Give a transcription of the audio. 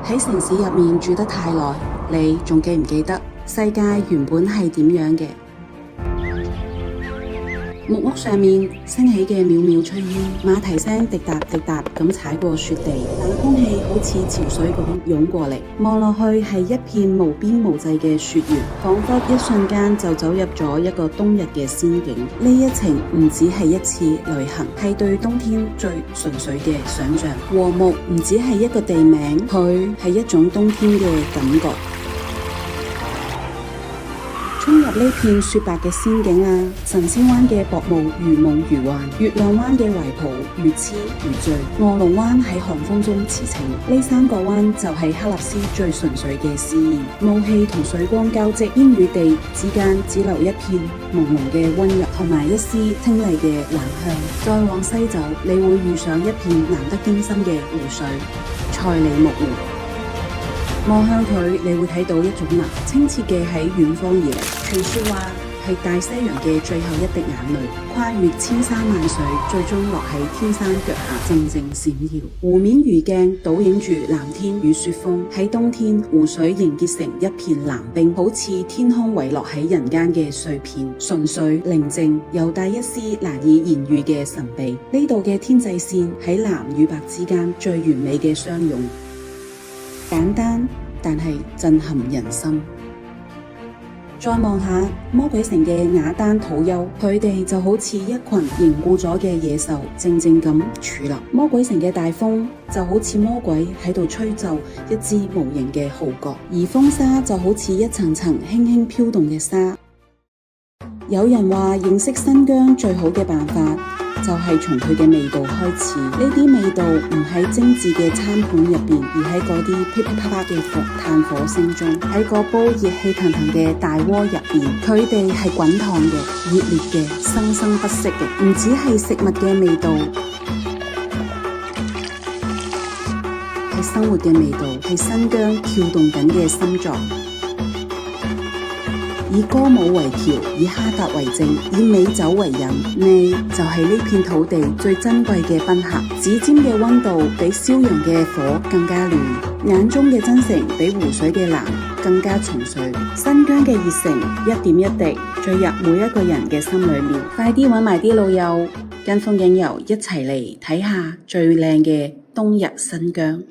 喺城市入面住得太耐，你仲記唔記得世界原本係點樣嘅？木屋上面升起嘅渺渺炊煙，馬蹄聲滴答滴答咁踩過雪地，冷空氣好似潮水咁湧過嚟，望落去係一片無邊無際嘅雪原，仿佛一瞬間就走入咗一個冬日嘅仙境。呢一程唔只係一次旅行，係對冬天最純粹嘅想象。禾木唔只係一個地名，佢係一種冬天嘅感覺。衝入呢片雪白嘅仙境啊！神仙灣嘅薄霧如夢如幻，月亮灣嘅懷抱如痴如醉，臥龍灣喺寒風中馳騁。呢三個灣就係克納斯最純粹嘅詩意。霧氣同水光交織，煙與地之間只留一片朦朧嘅溫柔，同埋一絲清麗嘅冷香。再往西走，你會遇上一片難得驚心嘅湖水——塞里木湖。望向佢，你會睇到一種藍，清澈嘅喺遠方而嚟。傳說話係大西洋嘅最後一滴眼淚，跨越千山萬水，最終落喺天山腳下，靜靜閃耀。湖面如鏡，倒映住藍天與雪峰。喺冬天，湖水凝結成一片藍冰，好似天空遺落喺人間嘅碎片，純粹寧靜，又帶一絲難以言喻嘅神秘。呢度嘅天際線喺藍與白之間最完美嘅相擁。簡單，但係震撼人心。再望下魔鬼城嘅雅丹土丘，佢哋就好似一群凝固咗嘅野獸，靜靜咁佇立。魔鬼城嘅大風就好似魔鬼喺度吹奏一支無形嘅號角，而風沙就好似一層層輕輕飄動嘅沙。有人話認識新疆最好嘅辦法就係從佢嘅味道開始，呢啲味道唔喺精緻嘅餐盤入邊，而喺嗰啲噼噼啪啪嘅炭火聲中，喺嗰煲熱氣騰騰嘅大鍋入邊，佢哋係滾燙嘅、熱烈嘅、生生不息嘅，唔止係食物嘅味道，係生活嘅味道，係新疆跳動緊嘅心臟。以歌舞為橋，以哈達為證，以美酒為引，你就係呢片土地最珍貴嘅賓客。指尖嘅溫度比燒羊嘅火更加暖，眼中嘅真誠比湖水嘅藍更加純粹。新疆嘅熱誠一點一滴墜入每一個人嘅心裏面。快啲搵埋啲老友跟風景遊一齊嚟睇下最靚嘅冬日新疆。